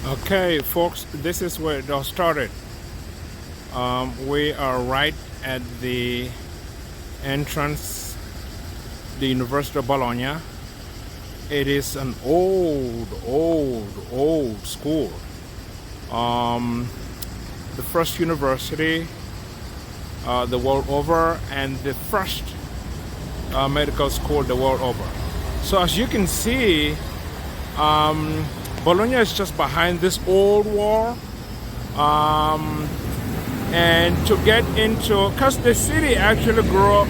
Okay, folks, this is where it all started. We are right at the entrance, the University of Bologna. It is an old school. The first university the world over, and the first medical school the world over. So as you can see, Bologna is just behind this old wall. And to get into, because the city actually grew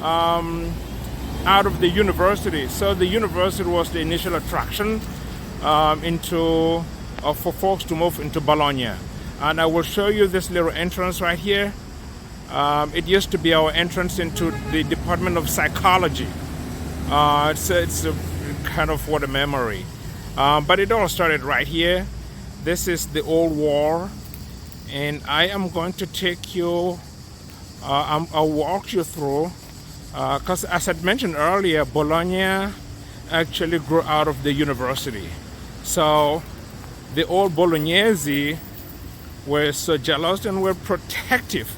out of the university. So the university was the initial attraction for folks to move into Bologna. And I will show you this little entrance right here. It used to be our entrance into the Department of Psychology. It's a kind of what a memory. But it all started right here. This is the old wall. And I am going to take you, I'll walk you through, because as I mentioned earlier, Bologna actually grew out of the university. So the old Bolognese were so jealous and were protective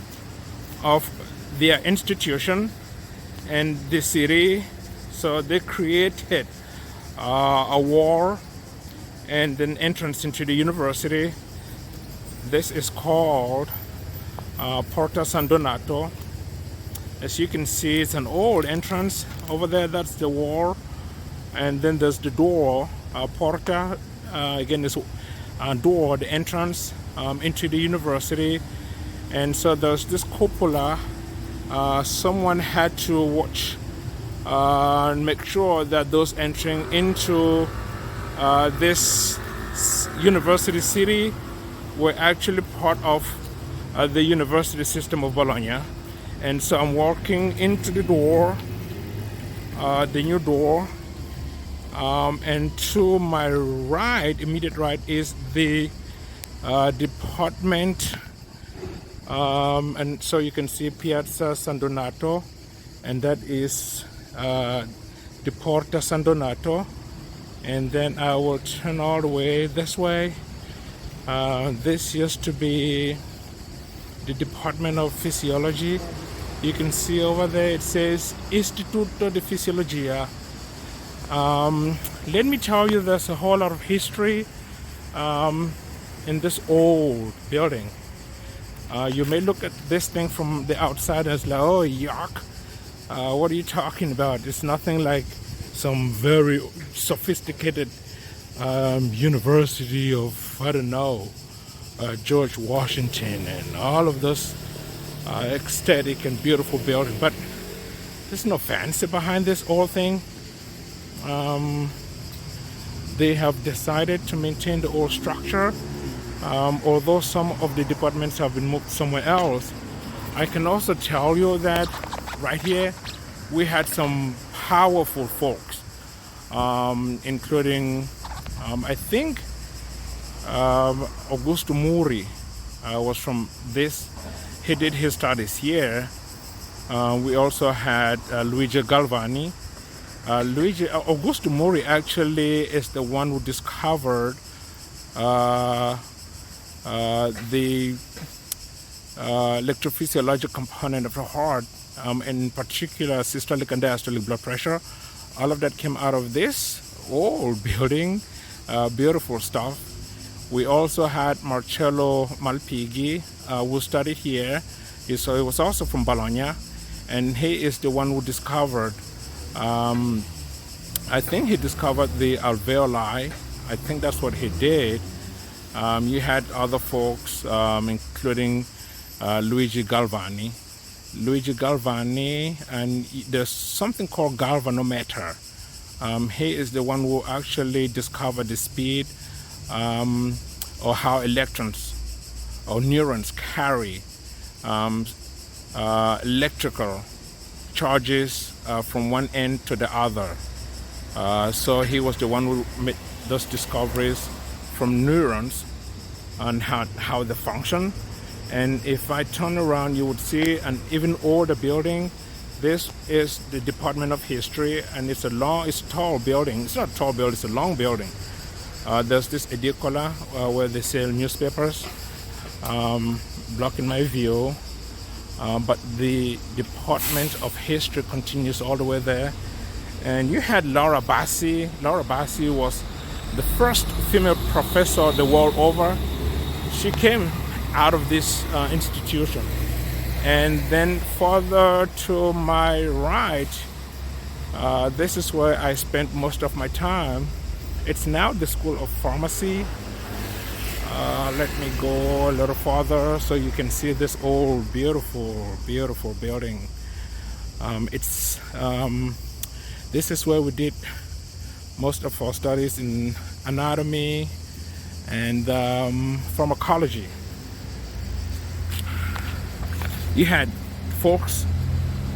of their institution and the city. So they created a wall and an entrance into the university. This is called Porta San Donato. As you can see, it's an old entrance. Over there, that's the wall. And then there's the door, Porta. Again, this door, the entrance into the university. And so there's this cupola. Someone had to watch and make sure that those entering into this university city were actually part of the university system of Bologna. And so I'm walking into the door, the new door, and to my right, immediate right, is the department, and so you can see Piazza San Donato, and that is the Porta San Donato. And then I will turn all the way this way. This used to be the Department of Physiology. You can see over there it says Istituto di Fisiologia. Let me tell you, there's a whole lot of history in this old building. You may look at this thing from the outside and it's like, oh, yuck. What are you talking about? It's nothing like some very sophisticated university of, I don't know, George Washington and all of those ecstatic and beautiful buildings. But there's no fancy behind this old thing. They have decided to maintain the old structure, although some of the departments have been moved somewhere else. I can also tell you that right here we had some powerful folks, including I think Augusto Muri was from this. He did his studies here. We also had Luigi Galvani. Augusto Muri actually is the one who discovered the electrophysiological component of the heart, in particular systolic and diastolic blood pressure. All of that came out of this old building. Beautiful stuff. We also had Marcello Malpighi, who studied here. He was also from Bologna, and he is the one who discovered, I think he discovered the alveoli. I think that's what he did. You had other folks, including Luigi Galvani. And there's something called galvanometer. He is the one who actually discovered the speed or how electrons or neurons carry electrical charges from one end to the other. So he was the one who made those discoveries from neurons and how they function. And if I turn around, you would see an even older building. This is the Department of History, and it's a tall building. It's not a tall building, it's a long building. There's this edicola where they sell newspapers, blocking my view. But the Department of History continues all the way there. And you had Laura Bassi. Laura Bassi was the first female professor the world over. She came out of this institution. And then further to my right, this is where I spent most of my time. It's now the School of Pharmacy. Let me go a little farther so you can see this old, beautiful, beautiful building. This is where we did most of our studies in anatomy and pharmacology. You had folks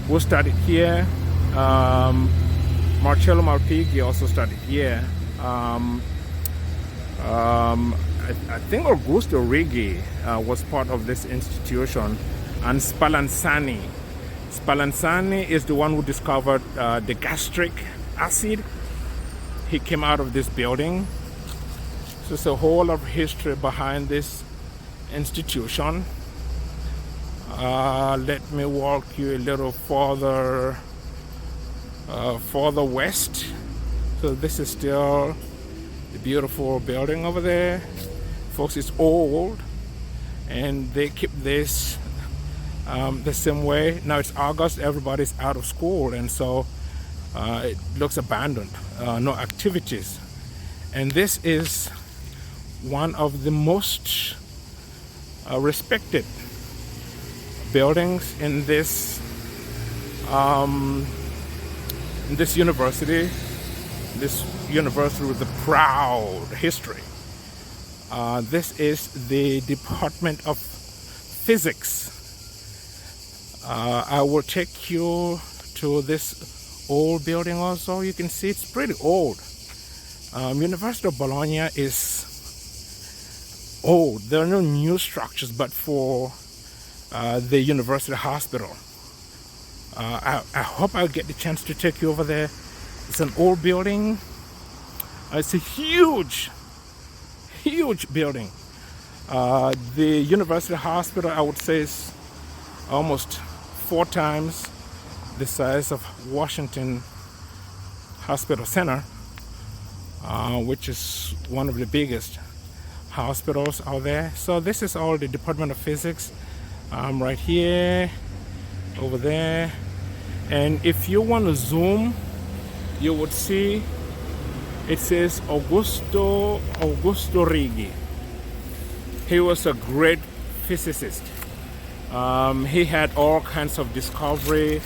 who studied here. Marcello Malpighi also studied here. I think Augusto Righi was part of this institution, and Spallanzani. Spallanzani is the one who discovered the gastric acid. He came out of this building. So there's a whole lot of history behind this institution. Let me walk you a little further west. So this is still the beautiful building over there. Folks, it's old, and they keep this the same way. Now it's August, everybody's out of school, and so it looks abandoned, no activities. And this is one of the most respected buildings in this university with a proud history. This is the Department of Physics. I will take you to this old building also. You can see it's pretty old. University of Bologna is old. There are no new structures, but for the university hospital. I hope I'll get the chance to take you over there. It's an old building. It's a huge building. The university hospital, I would say, is almost 4 times the size of Washington Hospital Center, which is one of the biggest hospitals out there. So this is all the Department of Physics, right here, over there. And if you want to zoom, you would see it says Augusto Righi. He was a great physicist. He had all kinds of discovery.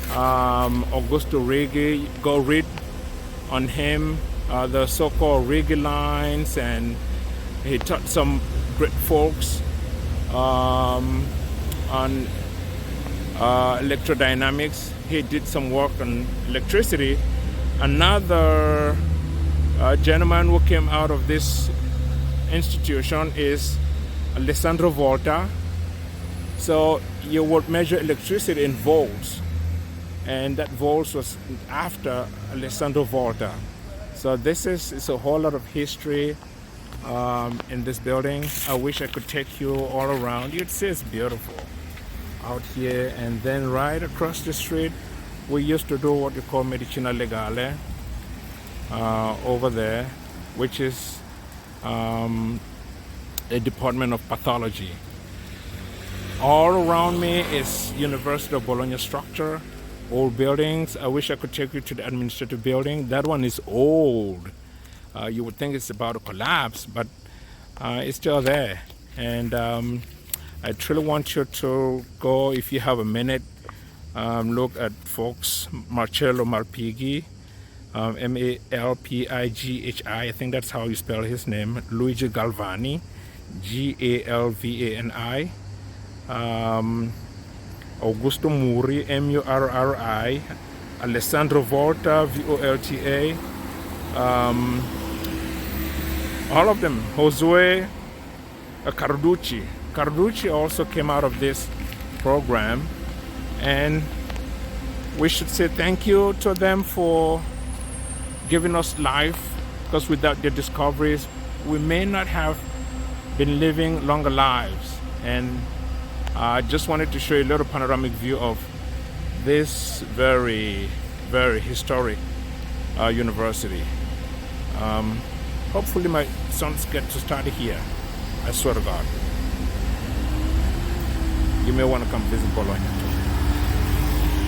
Augusto Righi, go read on him, the so-called Righi lines, and he taught some great folks on electrodynamics. He did some work on electricity. Another gentleman who came out of this institution is Alessandro Volta. So you would measure electricity in volts, and that volts was after Alessandro Volta. So this is a whole lot of history in this building. I wish I could take you all around. You'd see it's beautiful out here. And then right across the street, we used to do what we call Medicina Legale over there, which is a department of pathology. All around me is University of Bologna structure, old buildings. I wish I could take you to the administrative building. That one is old. You would think it's about to collapse, but it's still there. And I truly want you to go, if you have a minute, look at folks, Marcello Malpighi, Malpighi. I think that's how you spell his name. Luigi Galvani, Galvani. Augusto Muri, Murri. Alessandro Volta, Volta. All of them. Josue Carducci. Carducci also came out of this program, and we should say thank you to them for giving us life because without their discoveries, we may not have been living longer lives. And I just wanted to show you a little panoramic view of this very, very historic university. Hopefully my sons get to study here. I swear to God. You may want to come visit Bologna too.